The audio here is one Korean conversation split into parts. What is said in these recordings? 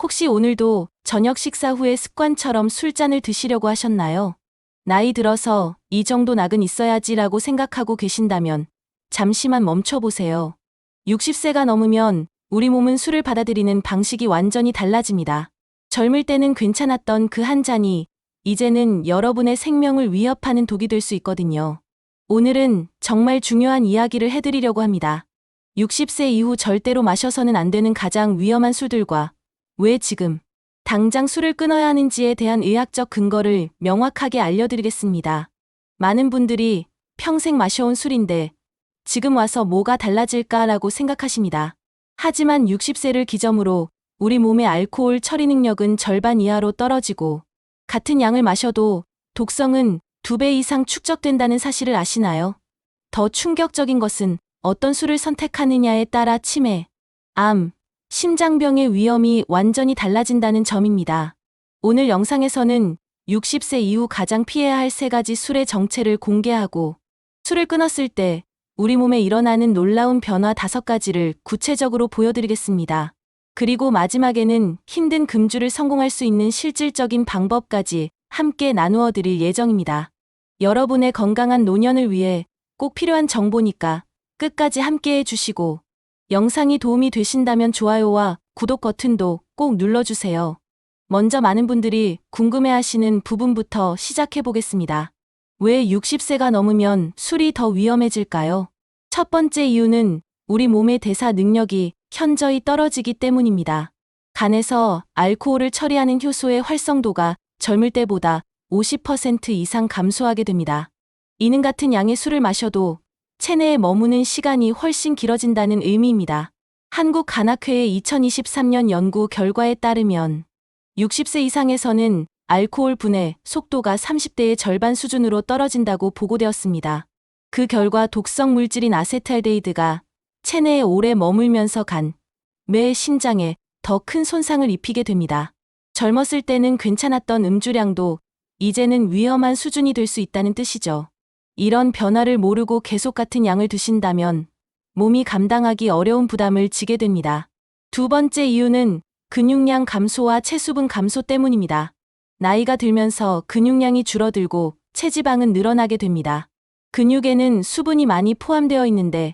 혹시 오늘도 저녁 식사 후에 습관처럼 술잔을 드시려고 하셨나요? 나이 들어서 이 정도 낙은 있어야지라고 생각하고 계신다면 잠시만 멈춰보세요. 60세가 넘으면 우리 몸은 술을 받아들이는 방식이 완전히 달라집니다. 젊을 때는 괜찮았던 그 한 잔이 이제는 여러분의 생명을 위협하는 독이 될 수 있거든요. 오늘은 정말 중요한 이야기를 해드리려고 합니다. 60세 이후 절대로 마셔서는 안 되는 가장 위험한 술들과 왜 지금 당장 술을 끊어야 하는지에 대한 의학적 근거를 명확하게 알려드리겠습니다. 많은 분들이 평생 마셔온 술인데 지금 와서 뭐가 달라질까라고 생각하십니다. 하지만 60세를 기점으로 우리 몸의 알코올 처리 능력은 절반 이하로 떨어지고 같은 양을 마셔도 독성은 2배 이상 축적된다는 사실을 아시나요? 더 충격적인 것은 어떤 술을 선택하느냐에 따라 치매, 암, 심장병의 위험이 완전히 달라진다는 점입니다. 오늘 영상에서는 60세 이후 가장 피해야 할 3가지 술의 정체를 공개하고 술을 끊었을 때 우리 몸에 일어나는 놀라운 변화 5가지를 구체적으로 보여드리겠습니다. 그리고 마지막에는 힘든 금주를 성공할 수 있는 실질적인 방법까지 함께 나누어 드릴 예정입니다. 여러분의 건강한 노년을 위해 꼭 필요한 정보니까 끝까지 함께 해주시고 영상이 도움이 되신다면 좋아요와 구독 버튼도 꼭 눌러주세요. 먼저 많은 분들이 궁금해하시는 부분부터 시작해보겠습니다. 왜 60세가 넘으면 술이 더 위험해질까요? 첫 번째 이유는 우리 몸의 대사 능력이 현저히 떨어지기 때문입니다. 간에서 알코올을 처리하는 효소의 활성도가 젊을 때보다 50% 이상 감소하게 됩니다. 이는 같은 양의 술을 마셔도 체내에 머무는 시간이 훨씬 길어진다는 의미입니다. 한국간학회의 2023년 연구 결과에 따르면 60세 이상에서는 알코올 분해 속도가 30대의 절반 수준으로 떨어진다고 보고되었습니다. 그 결과 독성 물질인 아세트알데히드가 체내에 오래 머물면서 간, 뇌, 심장에 더 큰 손상을 입히게 됩니다. 젊었을 때는 괜찮았던 음주량도 이제는 위험한 수준이 될 수 있다는 뜻이죠. 이런 변화를 모르고 계속 같은 양을 드신다면 몸이 감당하기 어려운 부담을 지게 됩니다. 두 번째 이유는 근육량 감소와 체수분 감소 때문입니다. 나이가 들면서 근육량이 줄어들고 체지방은 늘어나게 됩니다. 근육에는 수분이 많이 포함되어 있는데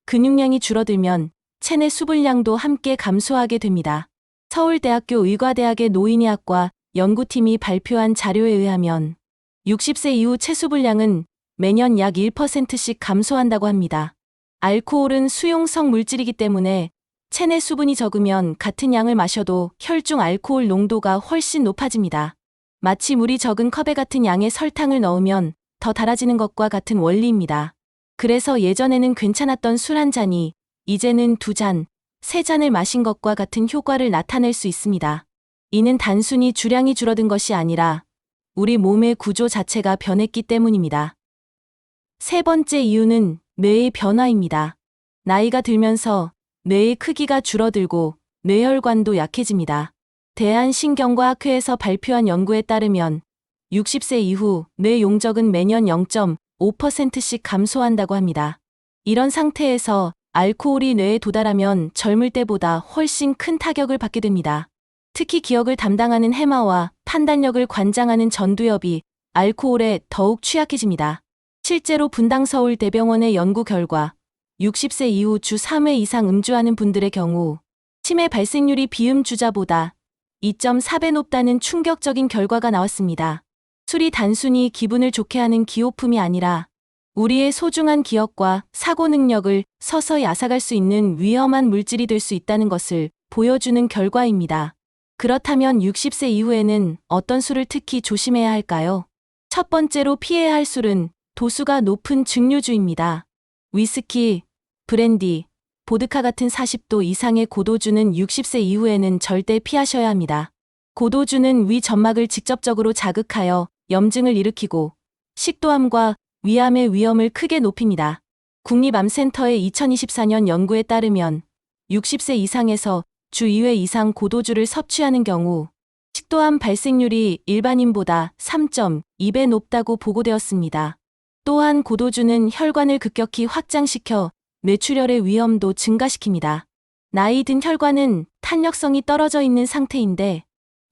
근육량이 줄어들면 체내 수분량도 함께 감소하게 됩니다. 서울대학교 의과대학의 노인의학과 연구팀이 발표한 자료에 의하면 60세 이후 체수분량은 매년 약 1%씩 감소한다고 합니다. 알코올은 수용성 물질이기 때문에 체내 수분이 적으면 같은 양을 마셔도 혈중 알코올 농도가 훨씬 높아집니다. 마치 물이 적은 컵에 같은 양의 설탕을 넣으면 더 달아지는 것과 같은 원리입니다. 그래서 예전에는 괜찮았던 술 한 잔이 이제는 2잔, 3잔을 마신 것과 같은 효과를 나타낼 수 있습니다. 이는 단순히 주량이 줄어든 것이 아니라 우리 몸의 구조 자체가 변했기 때문입니다. 세 번째 이유는 뇌의 변화입니다. 나이가 들면서 뇌의 크기가 줄어들고 뇌혈관도 약해집니다. 대한신경과학회에서 발표한 연구에 따르면 60세 이후 뇌 용적은 매년 0.5%씩 감소한다고 합니다. 이런 상태에서 알코올이 뇌에 도달하면 젊을 때보다 훨씬 큰 타격을 받게 됩니다. 특히 기억을 담당하는 해마와 판단력을 관장하는 전두엽이 알코올에 더욱 취약해집니다. 실제로 분당서울대병원의 연구 결과 60세 이후 주 3회 이상 음주하는 분들의 경우 치매 발생률이 비음주자보다 2.4배 높다는 충격적인 결과가 나왔습니다. 술이 단순히 기분을 좋게 하는 기호품이 아니라 우리의 소중한 기억과 사고 능력을 서서히 앗아갈 수 있는 위험한 물질이 될 수 있다는 것을 보여주는 결과입니다. 그렇다면 60세 이후에는 어떤 술을 특히 조심해야 할까요? 첫 번째로 피해야 할 술은 도수가 높은 증류주입니다. 위스키, 브랜디, 보드카 같은 40도 이상의 고도주는 60세 이후에는 절대 피하셔야 합니다. 고도주는 위 점막을 직접적으로 자극하여 염증을 일으키고 식도암과 위암의 위험을 크게 높입니다. 국립암센터의 2024년 연구에 따르면 60세 이상에서 주 2회 이상 고도주를 섭취하는 경우 식도암 발생률이 일반인보다 3.2배 높다고 보고되었습니다. 또한 고도주는 혈관을 급격히 확장시켜 뇌출혈의 위험도 증가시킵니다. 나이 든 혈관은 탄력성이 떨어져 있는 상태인데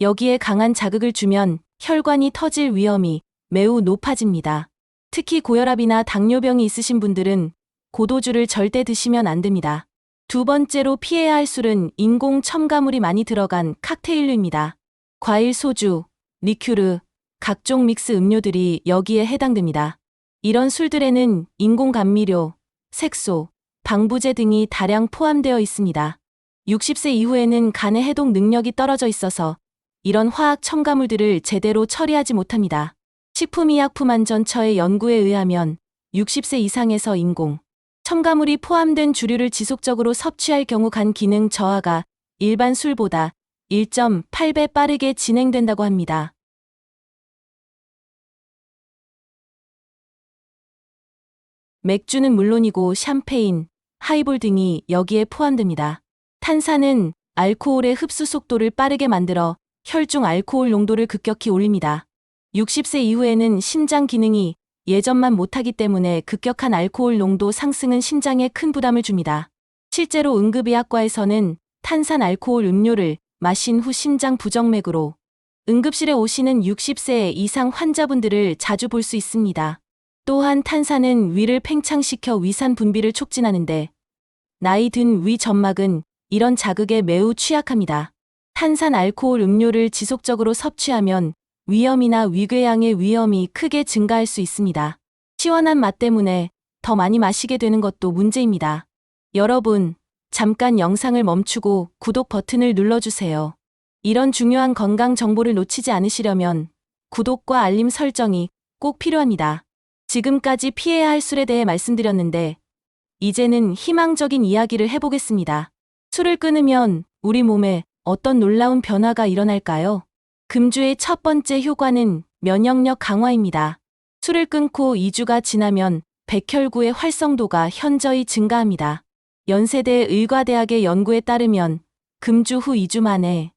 여기에 강한 자극을 주면 혈관이 터질 위험이 매우 높아집니다. 특히 고혈압이나 당뇨병이 있으신 분들은 고도주를 절대 드시면 안 됩니다. 두 번째로 피해야 할 술은 인공 첨가물이 많이 들어간 칵테일류입니다. 과일 소주, 리큐르, 각종 믹스 음료들이 여기에 해당됩니다. 이런 술들에는 인공 감미료, 색소, 방부제 등이 다량 포함되어 있습니다. 60세 이후에는 간의 해독 능력이 떨어져 있어서 이런 화학 첨가물들을 제대로 처리하지 못합니다. 식품의약품안전처의 연구에 의하면 60세 이상에서 인공 첨가물이 포함된 주류를 지속적으로 섭취할 경우 간 기능 저하가 일반 술보다 1.8배 빠르게 진행된다고 합니다. 맥주는 물론이고 샴페인, 하이볼 등이 여기에 포함됩니다. 탄산은 알코올의 흡수 속도를 빠르게 만들어 혈중 알코올 농도를 급격히 올립니다. 60세 이후에는 심장 기능이 예전만 못하기 때문에 급격한 알코올 농도 상승은 심장에 큰 부담을 줍니다. 실제로 응급의학과에서는 탄산 알코올 음료를 마신 후 심장 부정맥으로 응급실에 오시는 60세 이상 환자분들을 자주 볼 수 있습니다. 또한 탄산은 위를 팽창시켜 위산 분비를 촉진하는데 나이 든 위 점막은 이런 자극에 매우 취약합니다. 탄산 알코올 음료를 지속적으로 섭취하면 위염이나 위궤양의 위험이 크게 증가할 수 있습니다. 시원한 맛 때문에 더 많이 마시게 되는 것도 문제입니다. 여러분, 잠깐 영상을 멈추고 구독 버튼을 눌러주세요. 이런 중요한 건강 정보를 놓치지 않으시려면 구독과 알림 설정이 꼭 필요합니다. 지금까지 피해야 할 술에 대해 말씀드렸는데 이제는 희망적인 이야기를 해보겠습니다. 술을 끊으면 우리 몸에 어떤 놀라운 변화가 일어날까요? 금주의 첫 번째 효과는 면역력 강화입니다. 술을 끊고 2주가 지나면 백혈구의 활성도가 현저히 증가합니다. 연세대 의과대학의 연구에 따르면 금주 후 2주 만에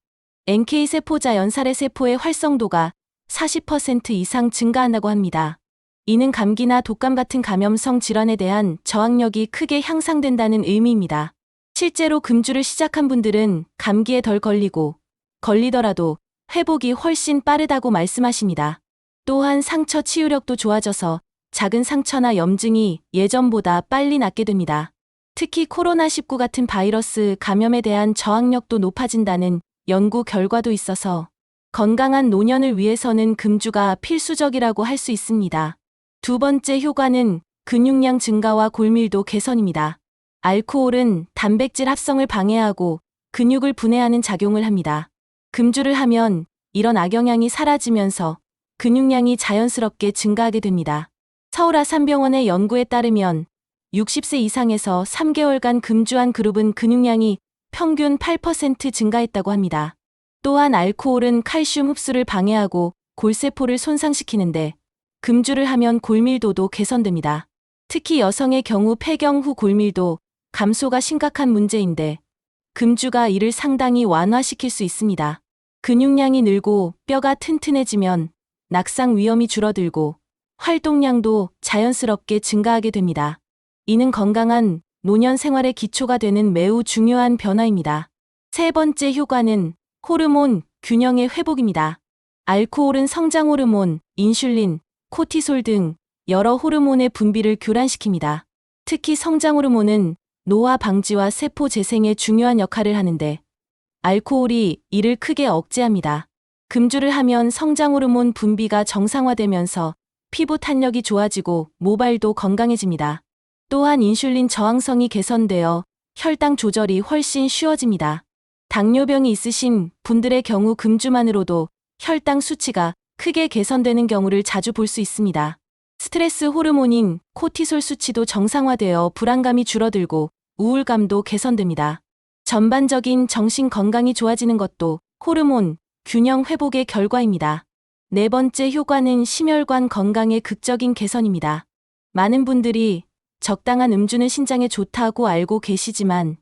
NK세포자 연살의 세포의 활성도가 40% 이상 증가한다고 합니다. 이는 감기나 독감 같은 감염성 질환에 대한 저항력이 크게 향상된다는 의미입니다. 실제로 금주를 시작한 분들은 감기에 덜 걸리고 걸리더라도 회복이 훨씬 빠르다고 말씀하십니다. 또한 상처 치유력도 좋아져서 작은 상처나 염증이 예전보다 빨리 낫게 됩니다. 특히 코로나19 같은 바이러스 감염에 대한 저항력도 높아진다는 연구 결과도 있어서 건강한 노년을 위해서는 금주가 필수적이라고 할 수 있습니다. 두 번째 효과는 근육량 증가와 골밀도 개선입니다. 알코올은 단백질 합성을 방해하고 근육을 분해하는 작용을 합니다. 금주를 하면 이런 악영향이 사라지면서 근육량이 자연스럽게 증가하게 됩니다. 서울아산병원의 연구에 따르면 60세 이상에서 3개월간 금주한 그룹은 근육량이 평균 8% 증가했다고 합니다. 또한 알코올은 칼슘 흡수를 방해하고 골세포를 손상시키는데 금주를 하면 골밀도도 개선됩니다. 특히 여성의 경우 폐경 후 골밀도 감소가 심각한 문제인데 금주가 이를 상당히 완화시킬 수 있습니다. 근육량이 늘고 뼈가 튼튼해지면 낙상 위험이 줄어들고 활동량도 자연스럽게 증가하게 됩니다. 이는 건강한 노년 생활의 기초가 되는 매우 중요한 변화입니다. 세 번째 효과는 호르몬 균형의 회복입니다. 알코올은 성장 호르몬, 인슐린, 코티솔 등 여러 호르몬의 분비를 교란시킵니다. 특히 성장 호르몬은 노화 방지와 세포 재생에 중요한 역할을 하는데 알코올이 이를 크게 억제합니다. 금주를 하면 성장 호르몬 분비가 정상화되면서 피부 탄력이 좋아지고 모발도 건강해집니다. 또한 인슐린 저항성이 개선되어 혈당 조절이 훨씬 쉬워집니다. 당뇨병이 있으신 분들의 경우 금주만으로도 혈당 수치가 크게 개선되는 경우를 자주 볼 수 있습니다. 스트레스 호르몬인 코티솔 수치도 정상화되어 불안감이 줄어들고 우울감도 개선됩니다. 전반적인 정신 건강이 좋아지는 것도 호르몬 균형 회복의 결과입니다. 네 번째 효과는 심혈관 건강의 극적인 개선입니다. 많은 분들이 적당한 음주는 신장에 좋다고 알고 계시지만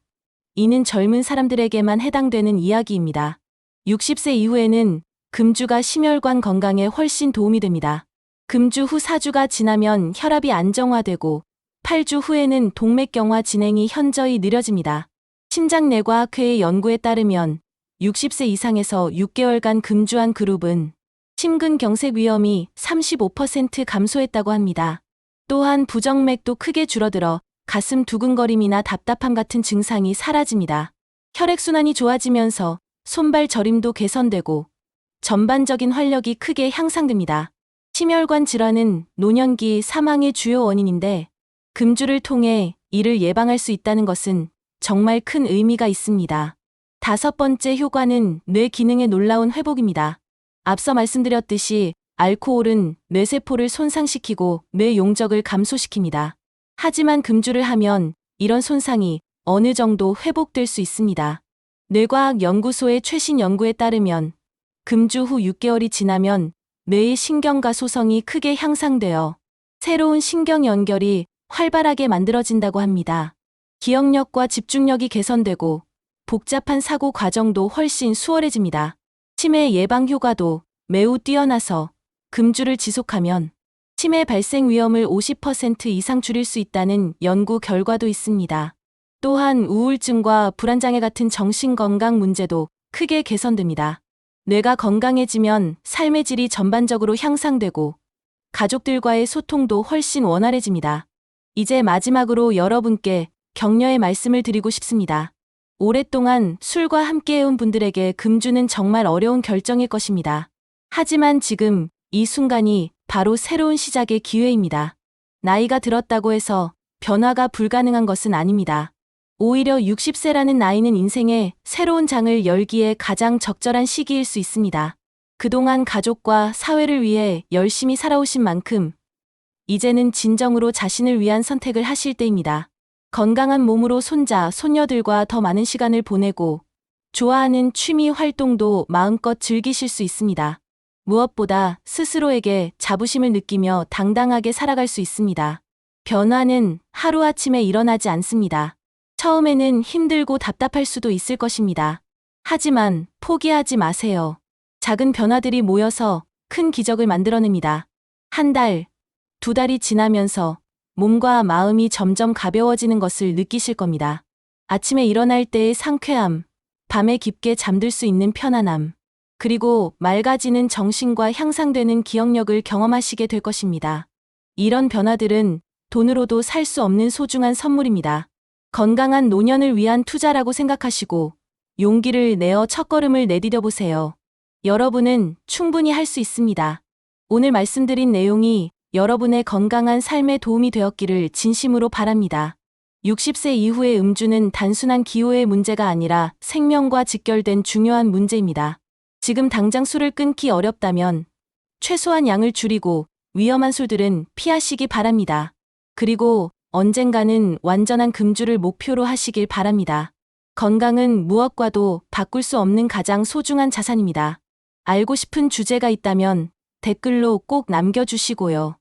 이는 젊은 사람들에게만 해당되는 이야기입니다. 60세 이후에는 금주가 심혈관 건강에 훨씬 도움이 됩니다. 금주 후 4주가 지나면 혈압이 안정화되고 8주 후에는 동맥경화 진행이 현저히 느려집니다. 심장내과학회의 연구에 따르면 60세 이상에서 6개월간 금주한 그룹은 심근경색 위험이 35% 감소했다고 합니다. 또한 부정맥도 크게 줄어들어 가슴 두근거림이나 답답함 같은 증상이 사라집니다. 혈액순환이 좋아지면서 손발 저림도 개선되고 전반적인 활력이 크게 향상됩니다. 심혈관 질환은 노년기 사망의 주요 원인인데 금주를 통해 이를 예방할 수 있다는 것은 정말 큰 의미가 있습니다. 5번째 효과는 뇌 기능의 놀라운 회복입니다. 앞서 말씀드렸듯이 알코올은 뇌세포를 손상시키고 뇌 용적을 감소시킵니다. 하지만 금주를 하면 이런 손상이 어느 정도 회복될 수 있습니다. 뇌과학 연구소의 최신 연구에 따르면 금주 후 6개월이 지나면 뇌의 신경과 소성이 크게 향상되어 새로운 신경 연결이 활발하게 만들어진다고 합니다. 기억력과 집중력이 개선되고 복잡한 사고 과정도 훨씬 수월해집니다. 치매 예방 효과도 매우 뛰어나서 금주를 지속하면 치매 발생 위험을 50% 이상 줄일 수 있다는 연구 결과도 있습니다. 또한 우울증과 불안장애 같은 정신건강 문제도 크게 개선됩니다. 뇌가 건강해지면 삶의 질이 전반적으로 향상되고 가족들과의 소통도 훨씬 원활해집니다. 이제 마지막으로 여러분께 격려의 말씀을 드리고 싶습니다. 오랫동안 술과 함께해온 분들에게 금주는 정말 어려운 결정일 것입니다. 하지만 지금 이 순간이 바로 새로운 시작의 기회입니다. 나이가 들었다고 해서 변화가 불가능한 것은 아닙니다. 오히려 60세라는 나이는 인생의 새로운 장을 열기에 가장 적절한 시기일 수 있습니다. 그동안 가족과 사회를 위해 열심히 살아오신 만큼 이제는 진정으로 자신을 위한 선택을 하실 때입니다. 건강한 몸으로 손자, 손녀들과 더 많은 시간을 보내고 좋아하는 취미 활동도 마음껏 즐기실 수 있습니다. 무엇보다 스스로에게 자부심을 느끼며 당당하게 살아갈 수 있습니다. 변화는 하루아침에 일어나지 않습니다. 처음에는 힘들고 답답할 수도 있을 것입니다. 하지만 포기하지 마세요. 작은 변화들이 모여서 큰 기적을 만들어냅니다. 한 달, 2달이 지나면서 몸과 마음이 점점 가벼워지는 것을 느끼실 겁니다. 아침에 일어날 때의 상쾌함, 밤에 깊게 잠들 수 있는 편안함, 그리고 맑아지는 정신과 향상되는 기억력을 경험하시게 될 것입니다. 이런 변화들은 돈으로도 살 수 없는 소중한 선물입니다. 건강한 노년을 위한 투자라고 생각하시고 용기를 내어 첫걸음을 내디뎌 보세요. 여러분은 충분히 할 수 있습니다. 오늘 말씀드린 내용이 여러분의 건강한 삶에 도움이 되었기를 진심으로 바랍니다. 60세 이후의 음주는 단순한 기호의 문제가 아니라 생명과 직결된 중요한 문제입니다. 지금 당장 술을 끊기 어렵다면 최소한 양을 줄이고 위험한 술들은 피하시기 바랍니다. 그리고 언젠가는 완전한 금주를 목표로 하시길 바랍니다. 건강은 무엇과도 바꿀 수 없는 가장 소중한 자산입니다. 알고 싶은 주제가 있다면 댓글로 꼭 남겨주시고요.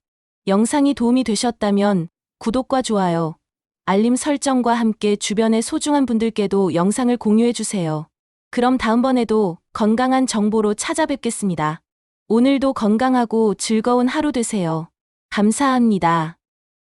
영상이 도움이 되셨다면 구독과 좋아요, 알림 설정과 함께 주변의 소중한 분들께도 영상을 공유해주세요. 그럼 다음번에도 건강한 정보로 찾아뵙겠습니다. 오늘도 건강하고 즐거운 하루 되세요. 감사합니다.